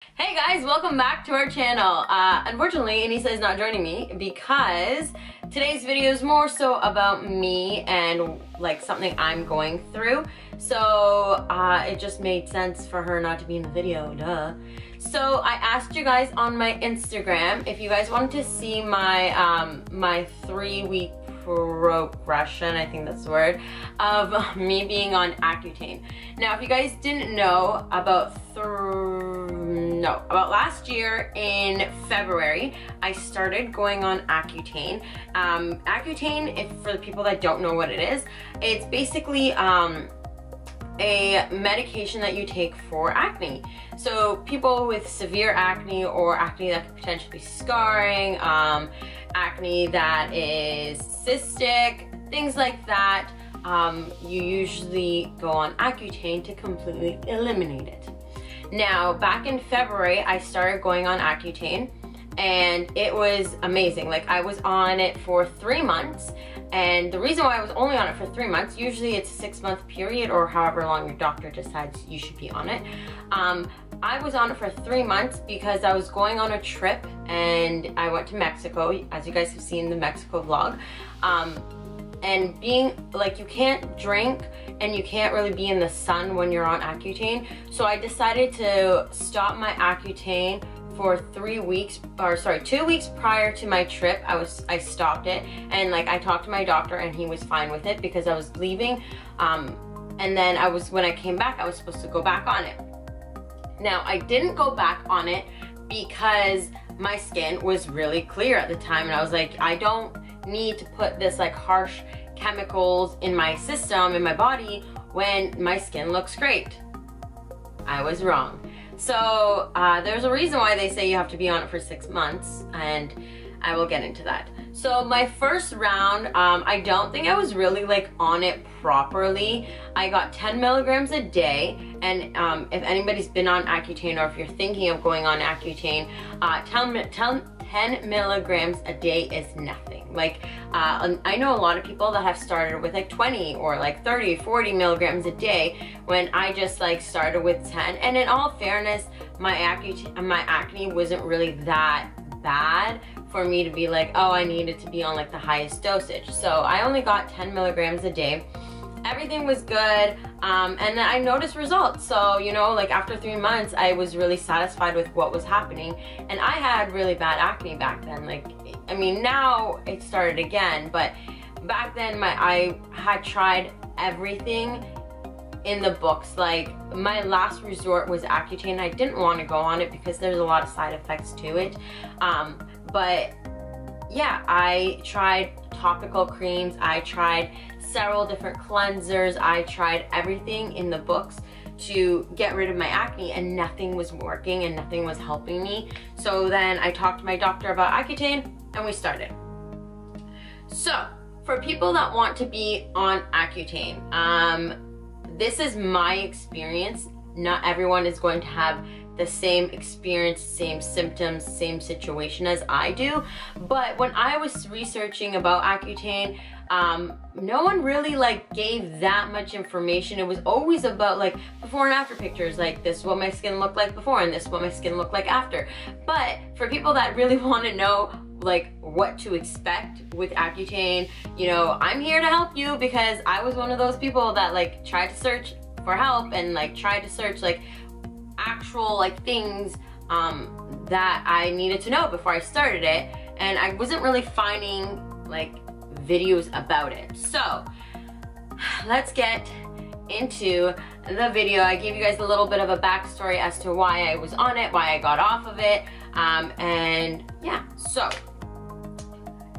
Hey guys, welcome back to our channel. Unfortunately, Anisa is not joining me because today's video is more so about me and like something I'm going through. So it just made sense for her not to be in the video, duh. So I asked you guys on my Instagram if you guys wanted to see my my 3-week progression, I think that's the word, of me being on Accutane. Now, if you guys didn't know, about last year in February, I started going on Accutane. Accutane, for the people that don't know what it is, it's basically a medication that you take for acne. So people with severe acne or acne that could potentially be scarring, acne that is cystic, things like that, you usually go on Accutane to completely eliminate it. Now, back in February, I started going on Accutane and it was amazing. Like, I was on it for 3 months, and the reason why I was only on it for 3 months, usually it's a 6-month period or however long your doctor decides you should be on it. I was on it for 3 months because I was going on a trip and I went to Mexico, as you guys have seen the Mexico vlog. And being like, you can't drink and you can't really be in the sun when you're on Accutane. So I decided to stop my Accutane for 2 weeks prior to my trip. I stopped it, and like, I talked to my doctor and he was fine with it because I was leaving. And then when I came back, I was supposed to go back on it. Now, I didn't go back on it because my skin was really clear at the time, and I was like, I don't need to put this like harsh chemicals in my system, in my body, when my skin looks great. I was wrong. So there's a reason why they say you have to be on it for 6 months, and I will get into that. So my first round, I don't think I was really like on it properly. I got 10 milligrams a day, and if anybody's been on Accutane or if you're thinking of going on Accutane, 10 milligrams a day is nothing. Like, I know a lot of people that have started with like 20 or like 30, 40 milligrams a day, when I just like started with 10. And in all fairness, my acne wasn't really that bad for me to be like, oh, I needed to be on like the highest dosage. So I only got 10 milligrams a day. Everything was good, and then I noticed results. So, you know, like after 3 months, I was really satisfied with what was happening. And I had really bad acne back then. Like, I mean, now it started again, but back then I had tried everything in the books. Like, my last resort was Accutane. I didn't want to go on it because there's a lot of side effects to it. But yeah, I tried topical creams, I tried several different cleansers, I tried everything in the books to get rid of my acne, and nothing was working and nothing was helping me. So then I talked to my doctor about Accutane and we started. So for people that want to be on Accutane, this is my experience. Not everyone is going to have the same experience, same symptoms, same situation as I do. But when I was researching about Accutane, no one really like gave that much information. It was always about like before and after pictures, like this is what my skin looked like before and this is what my skin looked like after. But for people that really want to know like what to expect with Accutane, you know, I'm here to help you, because I was one of those people that like tried to search for help and like tried to search like actual like things that I needed to know before I started it, and I wasn't really finding like videos about it. So let's get into the video. I gave you guys a little bit of a backstory as to why I was on it, why I got off of it, and yeah. So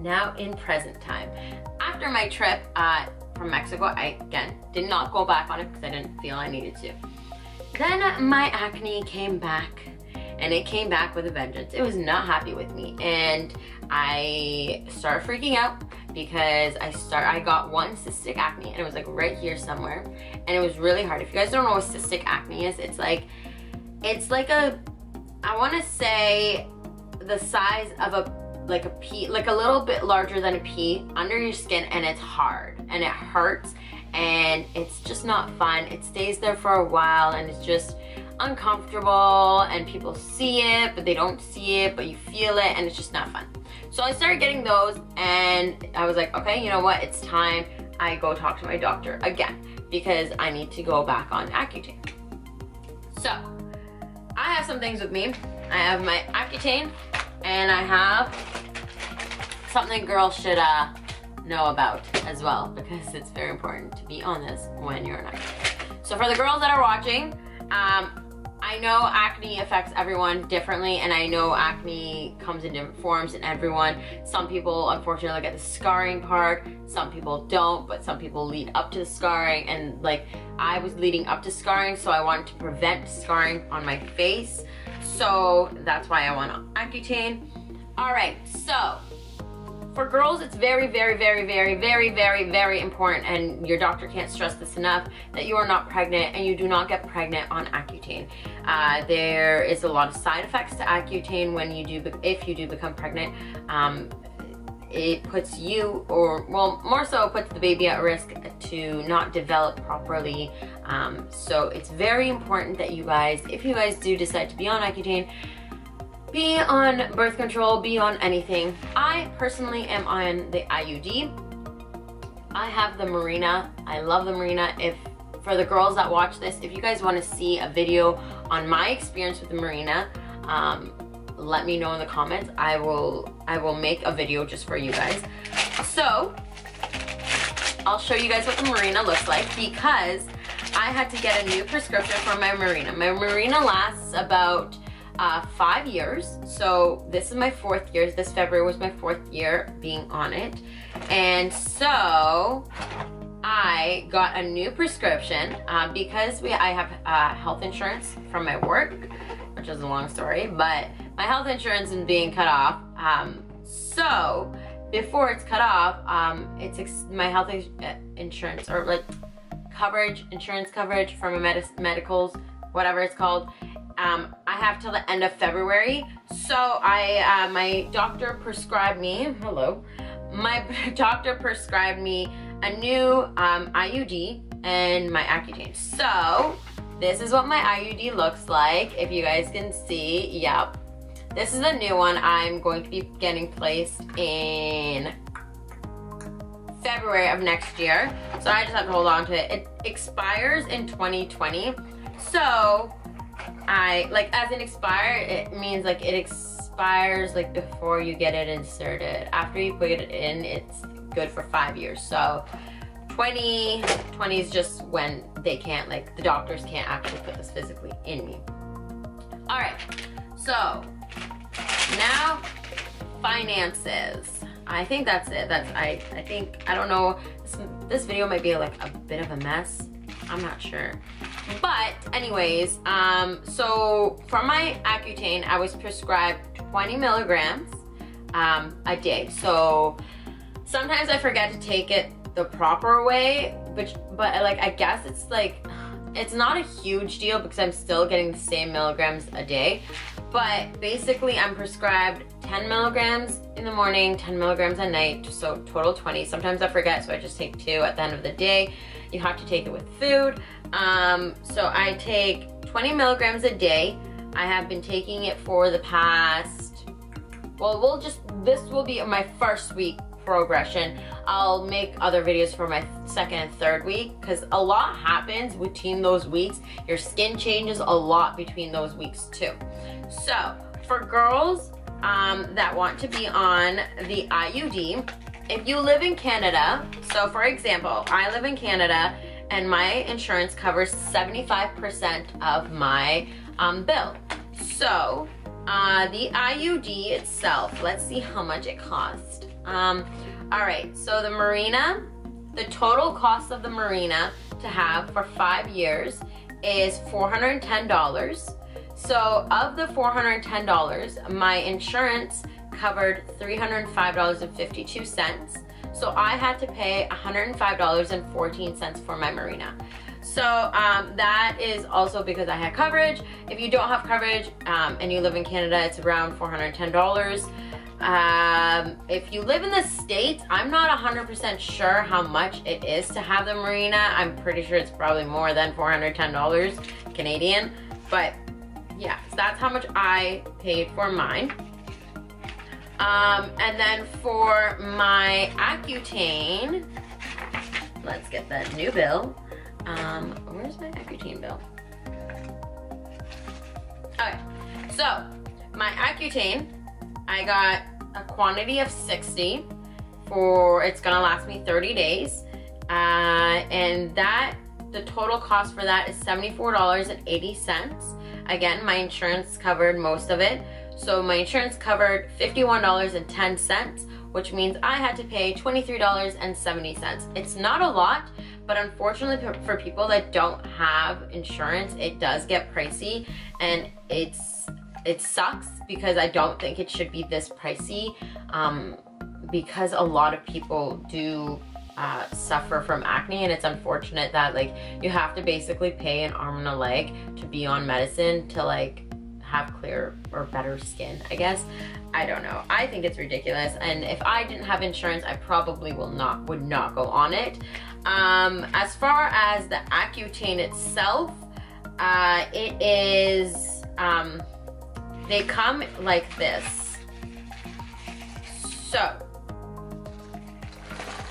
now in present time, after my trip from Mexico, I again did not go back on it because I didn't feel I needed to. Then my acne came back, and it came back with a vengeance. It was not happy with me, and I started freaking out because I got one cystic acne, and it was like right here somewhere, and it was really hard. If you guys don't know what cystic acne is, it's like a, I want to say the size of a pea, like a little bit larger than a pea under your skin, and it's hard and it hurts and it's just not fun. It stays there for a while and it's just uncomfortable and people see it, but they don't see it, but you feel it, and it's just not fun. So I started getting those, and I was like, okay, you know what? It's time I go talk to my doctor again because I need to go back on Accutane. So I have some things with me. I have my Accutane, and I have something girls should know about as well, because it's very important to be on this when you're not. So for the girls that are watching, I know acne affects everyone differently, and I know acne comes in different forms in everyone. Some people unfortunately get the scarring part, some people don't, but some people lead up to the scarring, and like I was leading up to scarring, so I wanted to prevent scarring on my face. So that's why I went on Accutane. Alright, so for girls, it's very, very, very, very, very, very, very important, and your doctor can't stress this enough, that you are not pregnant and you do not get pregnant on Accutane. There is a lot of side effects to Accutane when you do, if you do become pregnant. It puts you, or well, more so it puts the baby at risk to not develop properly. So it's very important that you guys, if you guys do decide to be on Accutane, be on birth control, be on anything. I personally am on the IUD. I have the Marina. I love the Marina. If for the girls that watch this, if you guys want to see a video on my experience with the Marina, let me know in the comments. I will make a video just for you guys. So I'll show you guys what the Marina looks like, because I had to get a new prescription for my Marina. My Marina lasts about 5 years, so this is my 4th year. This February was my 4th year being on it, and so I got a new prescription because I have health insurance from my work, which is a long story, but my health insurance is being cut off. So before it's cut off, my health insurance, or like insurance coverage from my medicals, whatever it's called. I have till the end of February, so my doctor prescribed me, my doctor prescribed me a new IUD and my Accutane. So this is what my IUD looks like, if you guys can see. Yep, this is a new one. I'm going to be getting placed in February of next year, so I just have to hold on to it. It expires in 2020, so as in expire, it means like it expires like before you get it inserted. After you put it in, it's good for 5 years. So 2020 is just when they can't, like the doctors can't actually put this physically in me. All right, so now finances. I think that's it. I think, I don't know, this video might be like a bit of a mess. I'm not sure. But anyways, so for my Accutane, I was prescribed 20 milligrams a day. So sometimes I forget to take it the proper way, but like I guess it's not a huge deal because I'm still getting the same milligrams a day. But basically I'm prescribed 10 milligrams in the morning, 10 milligrams at night, so total 20. Sometimes I forget, so I just take 2 at the end of the day. You have to take it with food. So I take 20 milligrams a day. I have been taking it for the past, well, this will be my first week progression. I'll make other videos for my 2nd and 3rd week, because a lot happens between those weeks. Your skin changes a lot between those weeks too. So for girls that want to be on the IUD, if you live in Canada, so for example, I live in Canada and my insurance covers 75% of my bill. So the IUD itself, let's see how much it cost. All right, so the Marina, the total cost of the Marina to have for 5 years is $410. So of the $410, my insurance covered $305.52. So I had to pay $105.14 for my Marina. So that is also because I had coverage. If you don't have coverage and you live in Canada, it's around $410. If you live in the States, I'm not 100% sure how much it is to have the Marina. I'm pretty sure it's probably more than $410 Canadian. But yeah, so that's how much I paid for mine. And then for my Accutane, let's get that new bill. Where's my Accutane bill? Okay, so my Accutane, I got a quantity of 60 for, it's gonna last me 30 days. And that, the total cost for that is $74.80. Again, my insurance covered most of it. So my insurance covered $51.10, which means I had to pay $23.70. It's not a lot, but unfortunately for people that don't have insurance, it does get pricey, and it sucks because I don't think it should be this pricey, because a lot of people do suffer from acne, and it's unfortunate that like you have to basically pay an arm and a leg to be on medicine to like have clear or better skin, I guess. I don't know. I think it's ridiculous, and if I didn't have insurance, I probably would not go on it. As far as the Accutane itself, it is, they come like this. So,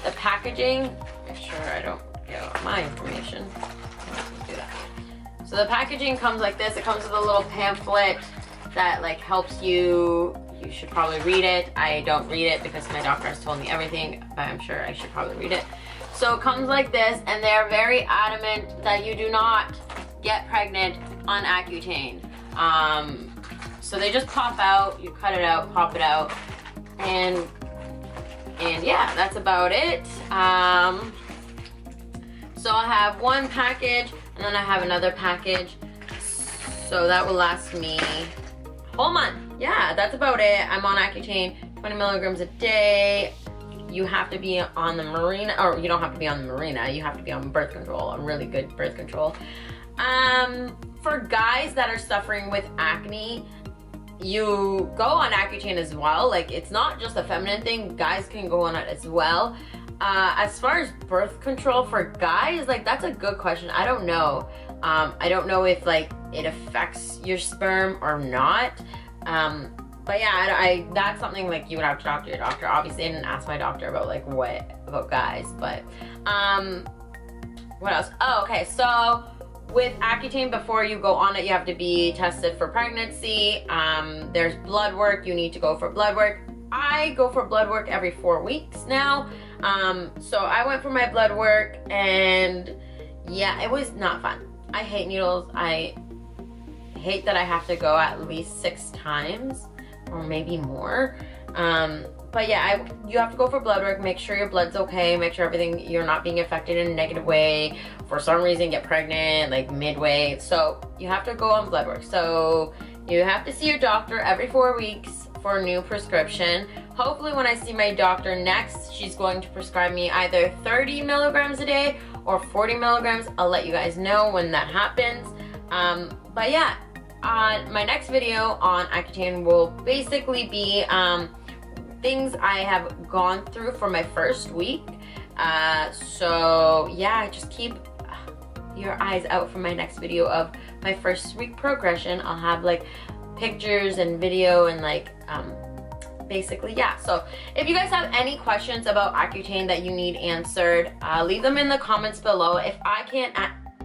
the packaging, make sure I don't get out my information. Do that. So the packaging comes like this. It comes with a little pamphlet that like helps you. You should probably read it. I don't read it because my doctor has told me everything, but I'm sure I should probably read it. So it comes like this, and they're very adamant that you do not get pregnant on Accutane. So they just pop out, you cut it out, pop it out, and yeah, that's about it. So I have one package, and then I have another package. So that will last me a whole month. Yeah, that's about it. I'm on Accutane, 20 milligrams a day. You have to be on the Mirena, or you don't have to be on the Mirena, you have to be on birth control, a really good birth control. For guys that are suffering with acne, you go on Accutane as well. Like, it's not just a feminine thing, guys can go on it as well. As far as birth control for guys, like, that's a good question. I don't know. I don't know if like it affects your sperm or not. But yeah, that's something like you would have to talk to your doctor. Obviously, I didn't ask my doctor about like about guys, but what else? Oh, okay, so with Accutane, before you go on it, you have to be tested for pregnancy. There's blood work. You need to go for blood work. I go for blood work every 4 weeks now. So I went for my blood work, and yeah, it was not fun. I hate needles. I hate that I have to go at least 6 times or maybe more. But yeah, you have to go for blood work, make sure your blood's okay, make sure you're not being affected in a negative way. For some reason, get pregnant like midway. So you have to go on blood work. So you have to see your doctor every 4 weeks for a new prescription. Hopefully when I see my doctor next, she's going to prescribe me either 30 milligrams a day or 40 milligrams. I'll let you guys know when that happens. But yeah, my next video on Accutane will basically be things I have gone through for my first week. So yeah, just keep your eyes out for my next video of my first week progression. I'll have like pictures and video and like basically, yeah. So if you guys have any questions about Accutane that you need answered, leave them in the comments below. If I can't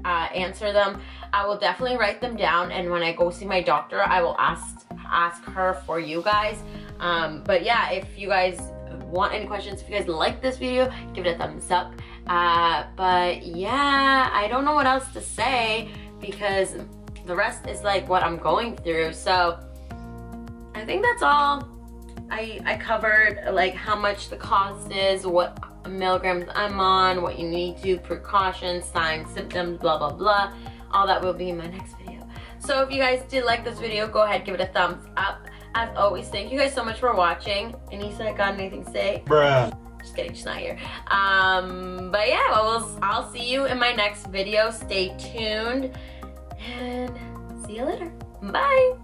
answer them, I will definitely write them down, and when I go see my doctor, I will ask her for you guys. But yeah, if you guys want any questions, if you guys like this video, give it a thumbs up. But yeah, I don't know what else to say because the rest is like what I'm going through. So I think that's all. I covered like how much the cost is, what milligrams I'm on, what you need to do, precautions, signs, symptoms, blah blah blah. All that will be in my next video. So if you guys did like this video, go ahead, give it a thumbs up. As always, thank you guys so much for watching. Anisa, got anything to say? Bruh. Just kidding, she's not here. But yeah, well, I'll see you in my next video. Stay tuned and see you later. Bye.